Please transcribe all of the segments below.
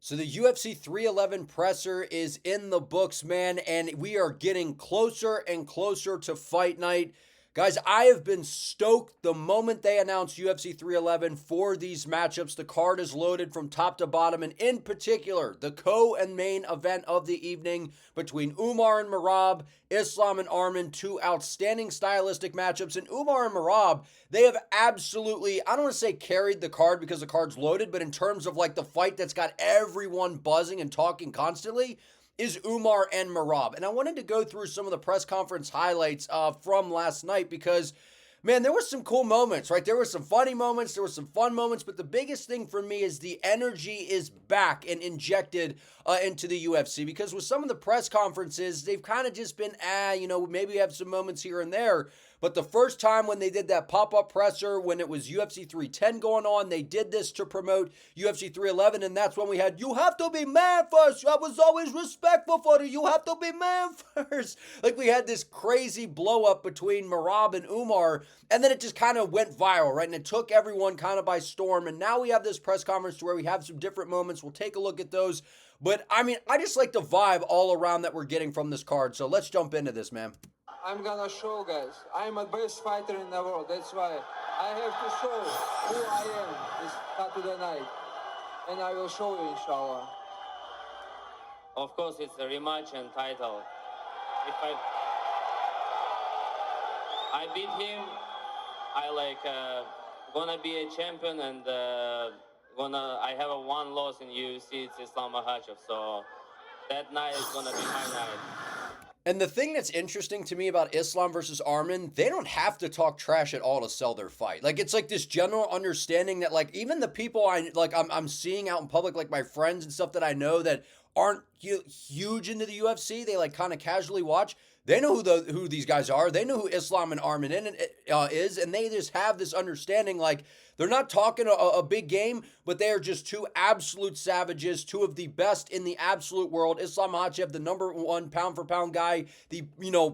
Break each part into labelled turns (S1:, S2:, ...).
S1: So the UFC 311 presser is in the books, man, and we are getting closer and closer to fight night. Guys, I have been stoked the moment they announced UFC 311 for these matchups. The card is loaded from top to bottom, and in particular, the and main event of the evening between Umar and Merab, Islam and Arman, two outstanding stylistic matchups. And Umar and Merab, they have absolutely, I don't want to say carried the card because the card's loaded, but in terms of like the fight that's got everyone buzzing and talking constantly, is Umar and Merab. And I wanted to go through some of the press conference highlights from last night because, man, there were some cool moments, right? There were some funny moments, there were some fun moments, but the biggest thing for me is the energy is back and injected into the UFC, because with some of the press conferences, they've kind of just been, maybe have some moments here and there. But the first time when they did that pop-up presser, when it was UFC 310 going on, they did this to promote UFC 311, and that's when we had, you have to be man first. I was always respectful for you. You have to be man first. Like, we had this crazy blow-up between Merab and Umar, and then it just kind of went viral, right? And it took everyone kind of by storm, and now we have this press conference to where we have some different moments. We'll take a look at those. But, I mean, I just like the vibe all around that we're getting from this card, so let's jump into this, man.
S2: I'm gonna show, guys. I'm the best fighter in the world. That's why I have to show who I am this Saturday night. And I will show you, inshallah.
S3: Of course, it's a rematch and title. If I beat him, I gonna be a champion, and I have a one loss in UFC. It's Islam Makhachev. So that night is gonna be my night.
S1: And the thing that's interesting to me about Islam versus Arman, they don't have to talk trash at all to sell their fight. Like, it's like this general understanding that, like, even the people I'm seeing out in public, like my friends and stuff that I know that aren't huge into the UFC, they like kind of casually watch. They know who these guys are. They know who Islam and Arman is, and they just have this understanding, like, they're not talking a big game, but they are just two absolute savages, two of the best in the absolute world. Islam Makhachev, the #1 pound-for-pound guy, the,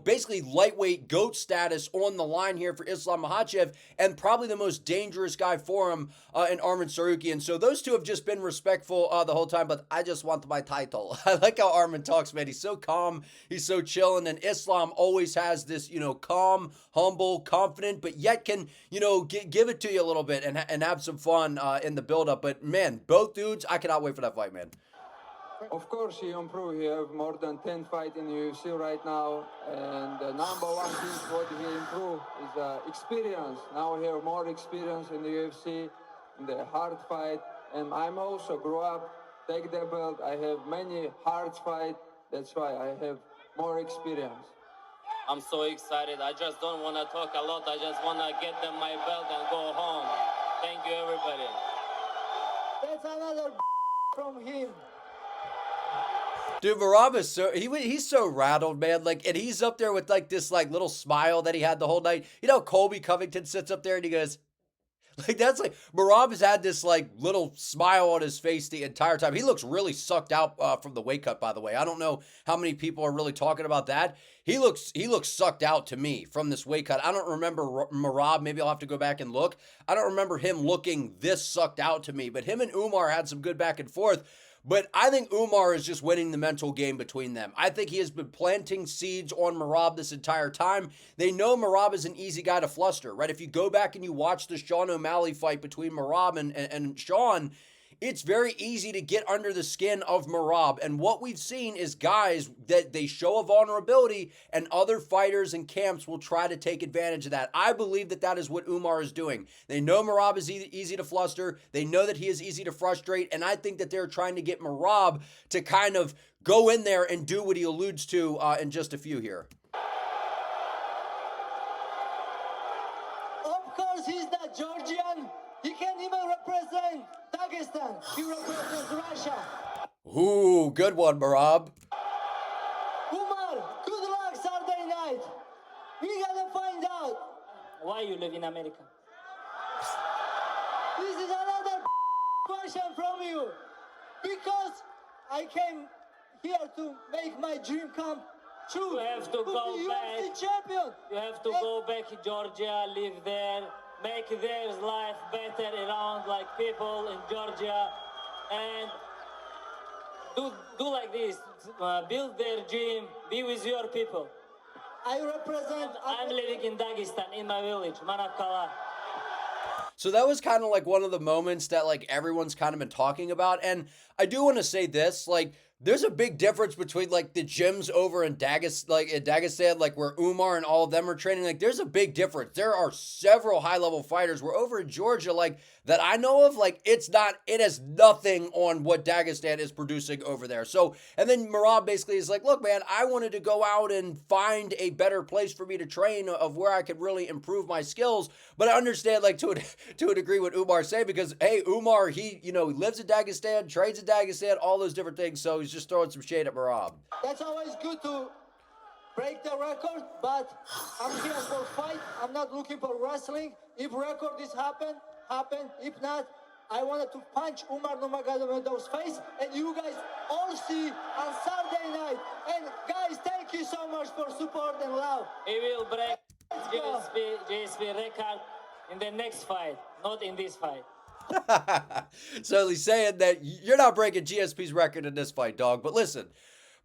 S1: basically lightweight GOAT status on the line here for Islam Makhachev, and probably the most dangerous guy for him in Arman Tsarukyan. So those two have just been respectful the whole time, but I just want my title. I like how Arman talks, man. He's so calm. He's so chill, and then Islam always has this, calm, humble, confident, but yet can, give it to you a little bit and have some fun in the build-up. But, man, both dudes, I cannot wait for that fight, man.
S2: Of course, he improved. He have more than 10 fights in the UFC right now. And the #1 thing what he improved is experience. Now he have more experience in the UFC, in the hard fight. And I'm also grew up, take the belt. I have many hard fights. That's why I have more experience.
S3: I'm so excited. I just don't want to talk a lot. I just want to get them my belt and go home. Thank you, everybody.
S4: That's another from him.
S1: Dude, Merab is he's so rattled, man. Like, and he's up there with like this like little smile that he had the whole night. You know, Colby Covington sits up there and he goes, like, that's like, Merab has had this like little smile on his face the entire time. He looks really sucked out from the weight cut, by the way. I don't know how many people are really talking about that. He looks sucked out to me from this weight cut. I don't remember Merab. Maybe I'll have to go back and look. I don't remember him looking this sucked out to me, but him and Umar had some good back and forth. But I think Umar is just winning the mental game between them. I think he has been planting seeds on Merab this entire time. They know Merab is an easy guy to fluster, right? If you go back and you watch the Sean O'Malley fight between Merab and Sean, it's very easy to get under the skin of Merab. And what we've seen is guys that they show a vulnerability, and other fighters and camps will try to take advantage of that. I believe that that is what Umar is doing. They know Merab is easy to fluster. They know that he is easy to frustrate. And I think that they're trying to get Merab to kind of go in there and do what he alludes to in just a few here.
S4: Of course, he's not Georgian. He can't even represent Dagestan. He represents Russia.
S1: Ooh, good one, Merab.
S4: Umar, good luck Saturday night. We gotta find out.
S5: Why you live in America?
S4: This is another question from you. Because I came here to make my dream come true.
S5: You have to go
S4: be
S5: back.
S4: UFC champion.
S5: You have to go back to Georgia, live there, make their life better around like people in Georgia. And do like this. Build their gym. Be with your people.
S4: I represent.
S5: I'm living in Dagestan, in my village, Manakala.
S1: So that was kind of like one of the moments that like everyone's kind of been talking about. And I do want to say this, like, there's a big difference between like the gyms over in Dagestan, like where Umar and all of them are training. Like, there's a big difference. There are several high-level fighters. We're over in Georgia, like that I know of. Like, it has nothing on what Dagestan is producing over there. So, and then Merab basically is like, look, man, I wanted to go out and find a better place for me to train of where I could really improve my skills. But I understand, like, to a degree what Umar's saying, because hey, Umar, he lives in Dagestan, trains in Dagestan, all those different things. So he's just throwing some shade at Merab.
S4: That's always good to break the record, but I'm here for fight. I'm not looking for wrestling. If record is happen. If not, I wanted to punch Umar Nurmagomedov's face, and you guys all see on Saturday night. And guys, thank you so much for support and love.
S5: He will break GSP record in the next fight, not in this fight.
S1: So he's saying that you're not breaking GSP's record in this fight, dog. But listen,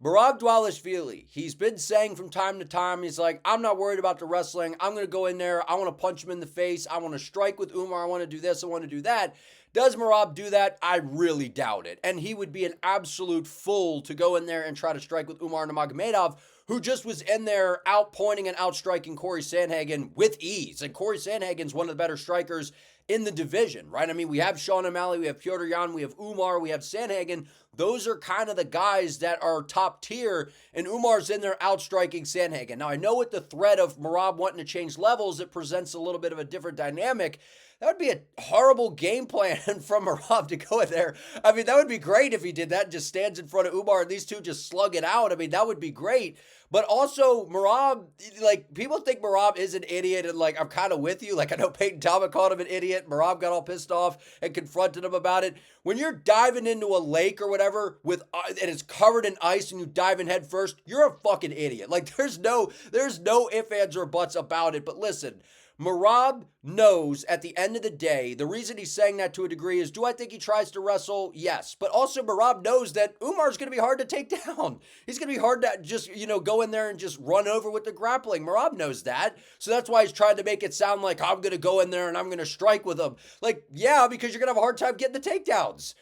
S1: Merab Dvalishvili, he's been saying from time to time, he's like, I'm not worried about the wrestling. I'm going to go in there. I want to punch him in the face. I want to strike with Umar. I want to do this. I want to do that. Does Merab do that? I really doubt it. And he would be an absolute fool to go in there and try to strike with Umar Nurmagomedov, who just was in there outpointing and outstriking Corey Sandhagen with ease. And Corey Sandhagen's one of the better strikers in the division, right? I mean, we have Sean O'Malley, we have Petr Yan, we have Umar, we have Sandhagen. Those are kind of the guys that are top tier, and Umar's in there outstriking Sandhagen. Now, I know with the threat of Merab wanting to change levels, it presents a little bit of a different dynamic. That would be a horrible game plan from Merab to go in there. I mean, that would be great if he did that and just stands in front of Umar and these two just slug it out. I mean, that would be great. But also, Merab, like, people think Merab is an idiot, and, like, I'm kind of with you. Like, I know Peyton Talbot called him an idiot. Merab got all pissed off and confronted him about it. When you're diving into a lake or whatever and it's covered in ice and you dive in head first, you're a fucking idiot. Like, there's no ifs, ands, or buts about it. But listen, Merab knows at the end of the day, the reason he's saying that to a degree is, do I think he tries to wrestle? Yes. But also Merab knows that Umar's going to be hard to take down. He's going to be hard to just, go in there and just run over with the grappling. Merab knows that. So that's why he's trying to make it sound like I'm going to go in there and I'm going to strike with him. Like, yeah, because you're going to have a hard time getting the takedowns.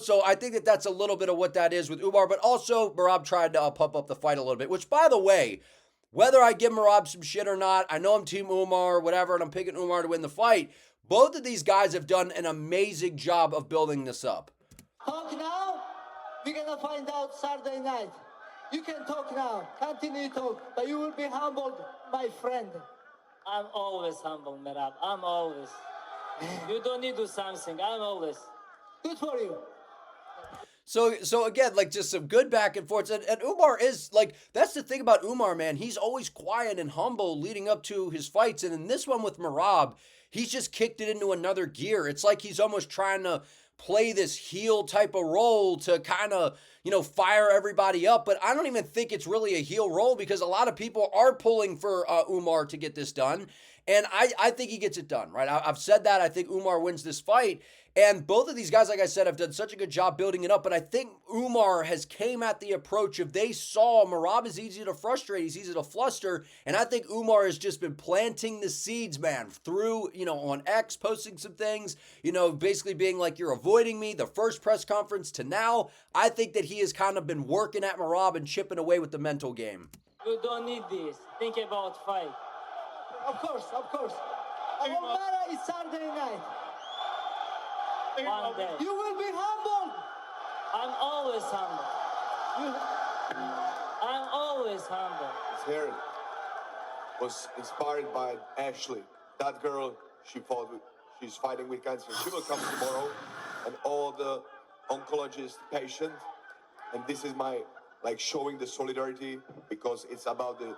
S1: So I think that that's a little bit of what that is with Umar. But also Merab tried to pump up the fight a little bit, which, by the way, whether I give Merab some shit or not, I know I'm Team Umar or whatever, and I'm picking Umar to win the fight. Both of these guys have done an amazing job of building this up.
S4: Talk now, we're gonna find out Saturday night. You can talk now, continue talk, but you will be humbled, my friend.
S5: I'm always humble, Merab. I'm always. You don't need to do something. I'm always.
S4: Good for you.
S1: So again, like, just some good back and forths. And Umar is, like, that's the thing about Umar, man. He's always quiet and humble leading up to his fights. And in this one with Merab, he's just kicked it into another gear. It's like he's almost trying to play this heel type of role to kind of, fire everybody up. But I don't even think it's really a heel role, because a lot of people are pulling for Umar to get this done. And I think he gets it done, right? I've said that. I think Umar wins this fight. And both of these guys, like I said, have done such a good job building it up. But I think Umar has came at the approach of, they saw Merab is easy to frustrate. He's easy to fluster. And I think Umar has just been planting the seeds, man, through, on X, posting some things, basically being like, you're avoiding me, the first press conference to now. I think that he has kind of been working at Merab and chipping away with the mental game.
S5: You don't need this. Think about fight.
S4: Of course. Our matter is Saturday night.
S5: One day.
S4: You will be humbled.
S5: I'm always humble. I'm always humble.
S6: His hair was inspired by Ashley. That girl she's fighting with cancer. She will come tomorrow, and all the oncologist patients. And this is my, showing the solidarity, because it's about the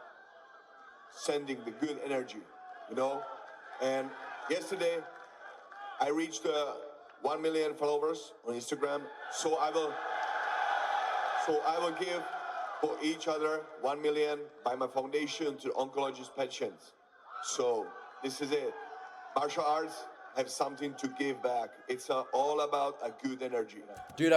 S6: sending the good energy, And yesterday, I reached 1 million followers on Instagram. So I will give for each other 1 million by my foundation to oncologist patients. So this is it. Martial arts have something to give back. It's all about a good energy.
S1: Dude,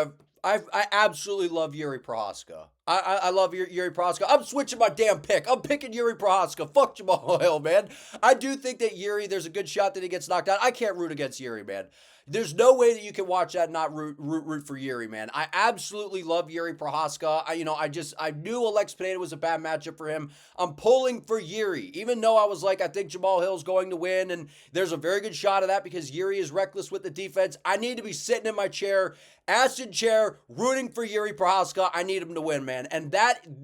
S1: I absolutely love Jiří Procházka. I love Jiří Procházka. I'm switching my damn pick. I'm picking Jiří Procházka. Fuck Jamahal Hill, man. I do think that Jiri, there's a good shot that he gets knocked out. I can't root against Jiri, man. There's no way that you can watch that and not root for Jiri, man. I absolutely love Jiří Procházka. I knew Alex Pineda was a bad matchup for him. I'm pulling for Jiri, even though I was like, I think Jamahal Hill's going to win, and there's a very good shot of that because Jiri is reckless with the defense. I need to be sitting in my chair, acid chair, rooting for Jiří Procházka. I need him to win, man. And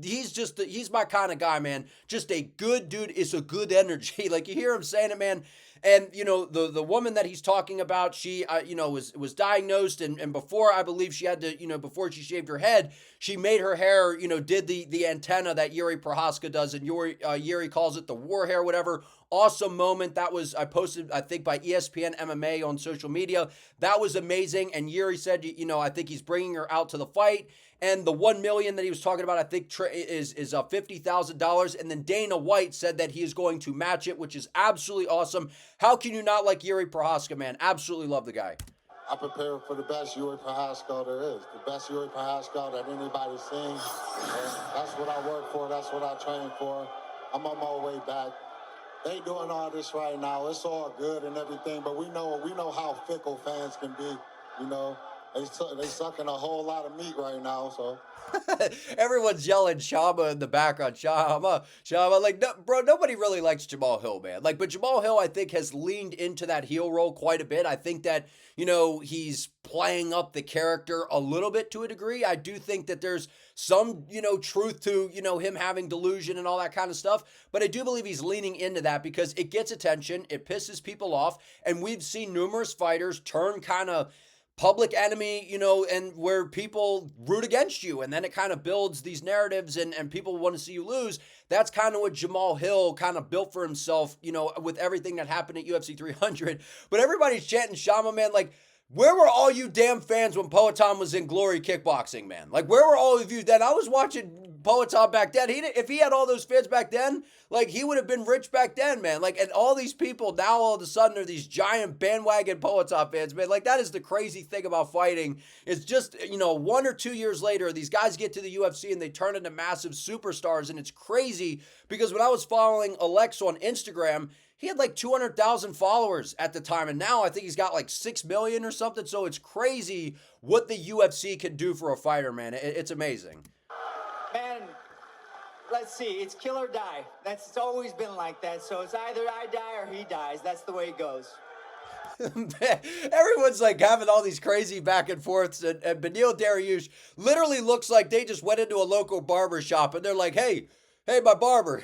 S1: he's my kind of guy, man. Just a good dude. It's a good energy. Like, you hear him saying it, man. And, the woman that he's talking about, she, was diagnosed. And before, I believe she had to, before she shaved her head, she made her hair, did the antenna that Jiří Procházka does. And Jiri calls it the war hair, whatever. Awesome moment. That was, I posted, I think, by ESPN MMA on social media. That was amazing. And Jiri said, I think he's bringing her out to the fight. And the $1 million that he was talking about, I think, is $50,000. And then Dana White said that he is going to match it, which is absolutely awesome. How can you not like Jiří Procházka, man? Absolutely love the guy.
S7: I prepare for the best Jiří Procházka there is, the best Jiří Procházka that anybody's seen. And that's what I work for. That's what I train for. I'm on my way back. They doing all this right now. It's all good and everything, but we know how fickle fans can be. They sucking a whole lot of meat right now, so.
S1: Everyone's yelling Shama in the background. Shama. Like, no, bro, nobody really likes Jamahal Hill, man. Like, but Jamahal Hill, I think, has leaned into that heel role quite a bit. I think that, he's playing up the character a little bit to a degree. I do think that there's some, truth to, him having delusion and all that kind of stuff. But I do believe he's leaning into that because it gets attention. It pisses people off. And we've seen numerous fighters turn kind of public enemy, and where people root against you, and then it kind of builds these narratives and people want to see you lose. That's kind of what Jamahal Hill kind of built for himself, with everything that happened at UFC 300. But everybody's chanting Shama, man. Like, where were all you damn fans when Poatan was in Glory Kickboxing, man? Like, where were all of you then? I was watching Poatan back then. If he had all those fans back then, like, he would have been rich back then, man. Like, and all these people now all of a sudden are these giant bandwagon Poatan fans, man. Like, that is the crazy thing about fighting. It's just, 1 or 2 years later, these guys get to the UFC and they turn into massive superstars. And it's crazy because when I was following Alex on Instagram, he had like 200,000 followers at the time, and now I think he's got like 6 million or something. So it's crazy what the UFC can do for a fighter, man. It's amazing.
S4: Man, let's see. It's kill or die. It's always been like that. So it's either I die or he dies. That's the way it goes.
S1: Everyone's like having all these crazy back and forths, and Beneil Dariush literally looks like they just went into a local barber shop and they're like, hey, my barber,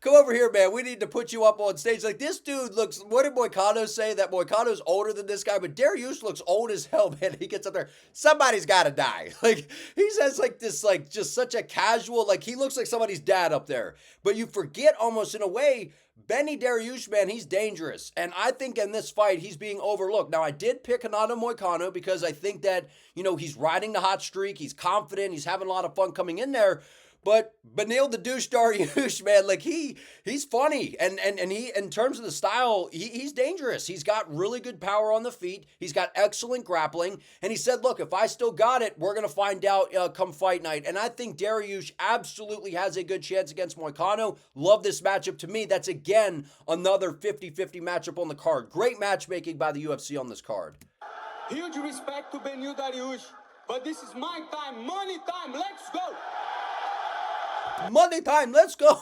S1: come over here, man. We need to put you up on stage. Like, this dude looks, what did Moicano say? That Moicano's older than this guy, but Dariush looks old as hell, man. He gets up there, somebody's got to die. Like, he says like this, like, just such a casual, like, he looks like somebody's dad up there. But you forget almost in a way, Beneil Dariush, man, he's dangerous. And I think in this fight, he's being overlooked. Now, I did pick Renato Moicano because I think that, he's riding the hot streak. He's confident. He's having a lot of fun coming in there. But Beneil the Douche Dariush, man, like he's funny. And he, in terms of the style, he's dangerous. He's got really good power on the feet. He's got excellent grappling. And he said, look, if I still got it, we're going to find out come fight night. And I think Dariush absolutely has a good chance against Moicano. Love this matchup. To me, that's, again, another 50-50 matchup on the card. Great matchmaking by the UFC on this card.
S2: Huge respect to Beneil Dariush, but this is my time, money time, let's go!
S1: Monday time, let's go.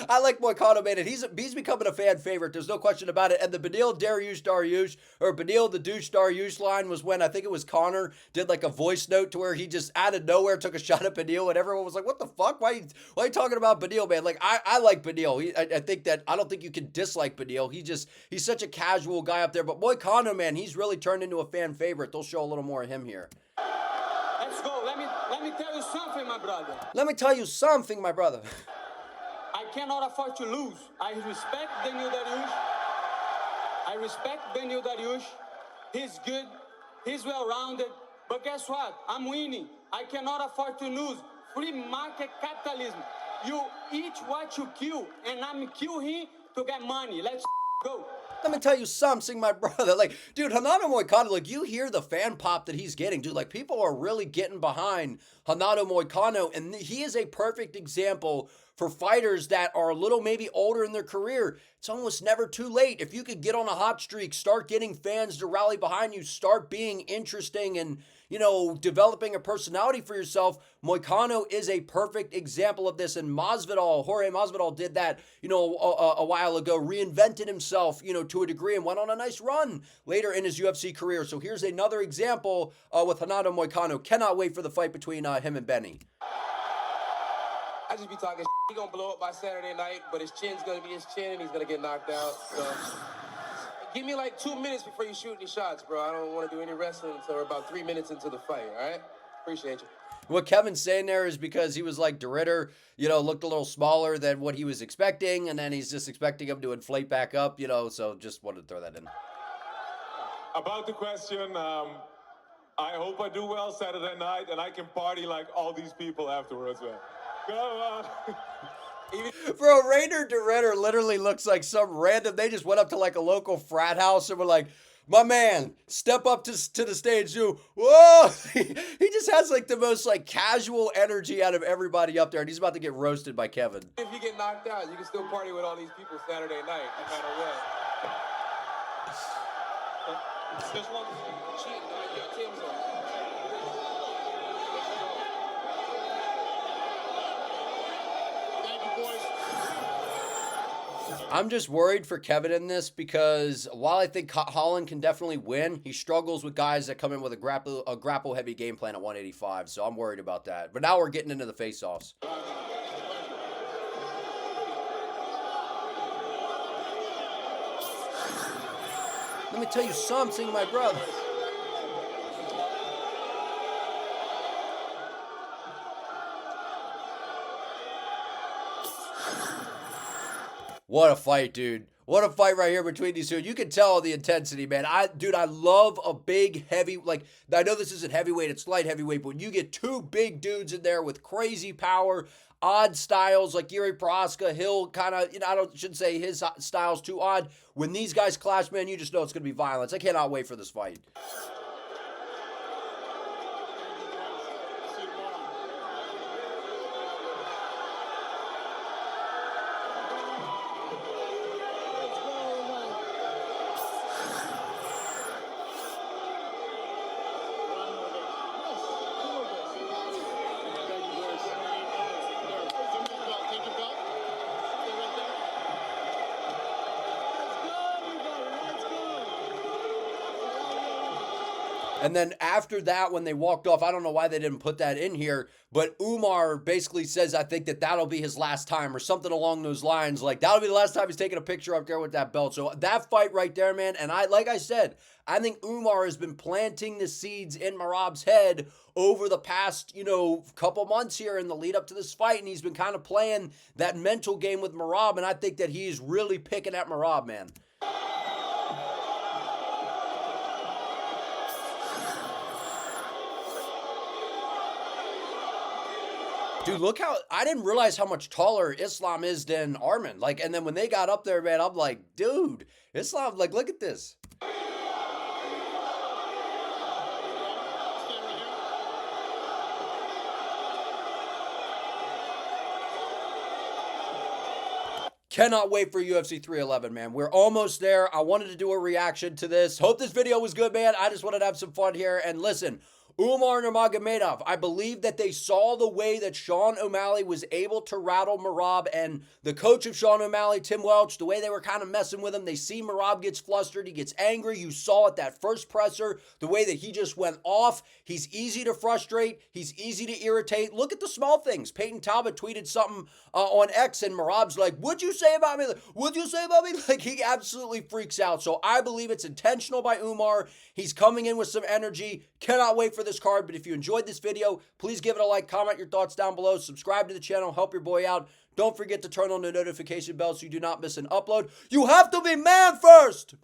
S1: I like Moicano, man, and he's becoming a fan favorite. There's no question about it. And the Beneil Dariush, or Beneil the Douche Dariush line was when I think it was Connor did like a voice note to where he just out of nowhere took a shot at Beneil, and everyone was like, what the fuck? Why are you talking about Beneil, man? Like, I like Beneil. I think that, I don't think you can dislike Beneil. He's such a casual guy up there. But Moicano, man, he's really turned into a fan favorite. They'll show a little more of him here.
S2: Let's go. Let me tell you something, my brother.
S1: Let me tell you something, my brother.
S2: I cannot afford to lose. I respect Beneil Dariush. He's good. He's well-rounded. But guess what? I'm winning. I cannot afford to lose. Free market capitalism. You eat what you kill, and I'm kill him to get money. Let's Go.
S1: Let me tell you something, my brother. Like, dude, Renato Moicano, like, you hear the fan pop that he's getting, dude. Like, people are really getting behind Renato Moicano, and he is a perfect example for fighters that are a little maybe older in their career. It's almost never too late. If you could get on a hot streak, start getting fans to rally behind you, start being interesting and, you know, developing a personality for yourself. Moicano is a perfect example of this. And Jorge Masvidal did that, you know, a while ago, reinvented himself, you know, to a degree and went on a nice run later in his UFC career. So here's another example with Renato Moicano. Cannot wait for the fight between him and Benny.
S8: I just be talking. He gonna blow up by Saturday night, but his chin's gonna be his chin, and he's gonna get knocked out. So, give me like 2 minutes before you shoot any shots, bro. I don't want to do any wrestling until we're about 3 minutes into the fight. All right? Appreciate you.
S1: What Kevin's saying there is because he was like De Ridder, you know, looked a little smaller than what he was expecting, and then he's just expecting him to inflate back up, you know. So just wanted to throw that in.
S9: About the question, I hope I do well Saturday night, and I can party like all these people afterwards, man. Go on.
S1: Bro, Reinier de Ridder literally looks like some random, they just went up to like a local frat house and were like, my man, step up to the stage, dude. Whoa! He just has like the most like casual energy out of everybody up there, and he's about to get roasted by Kevin.
S8: If you get knocked out, you can still party with all these people Saturday night, no matter what. Just one cheat, your team's on.
S1: I'm just worried for Kevin in this because while I think Holland can definitely win, he struggles with guys that come in with a grapple heavy game plan at 185. So I'm worried about that. But now we're getting into the face-offs. Let me tell you something, my brother. What a fight, dude. What a fight right here between these two. You can tell the intensity, man. I love a big, heavy, like, I know this isn't heavyweight, it's light heavyweight, but when you get two big dudes in there with crazy power, odd styles like Jiří Procházka, Hill, kind of, you know, shouldn't say his style's too odd. When these guys clash, man, you just know it's going to be violence. I cannot wait for this fight. And then after that, when they walked off, I don't know why they didn't put that in here, but Umar basically says, I think that'll be his last time or something along those lines. Like, that'll be the last time he's taking a picture up there with that belt. So that fight right there, man, and like I said, I think Umar has been planting the seeds in Merab's head over the past, you know, couple months here in the lead up to this fight, and he's been kind of playing that mental game with Merab, and I think that he's really picking at Merab, man. Dude, look how, I didn't realize how much taller Islam is than Arman. Like, and then when they got up there, man, I'm like, dude, Islam, like, look at this. Cannot wait for UFC 311, man. We're almost there. I wanted to do a reaction to this. Hope this video was good, man. I just wanted to have some fun here. And listen, Umar Nurmagomedov, I believe that they saw the way that Sean O'Malley was able to rattle Merab, and the coach of Sean O'Malley, Tim Welch, the way they were kind of messing with him, they see Merab gets flustered, he gets angry. You saw it, that first presser, the way that he just went off. He's easy to frustrate. He's easy to irritate. Look at the small things. Peyton Talbot tweeted something on X, and Merab's like, what'd you say about me? What'd you say about me? Like, he absolutely freaks out. So I believe it's intentional by Umar. He's coming in with some energy. Cannot wait for this card. But if you enjoyed this video, please give it a like, comment your thoughts down below, subscribe to the channel, help your boy out. Don't forget to turn on the notification bell so you do not miss an upload. You have to be man first.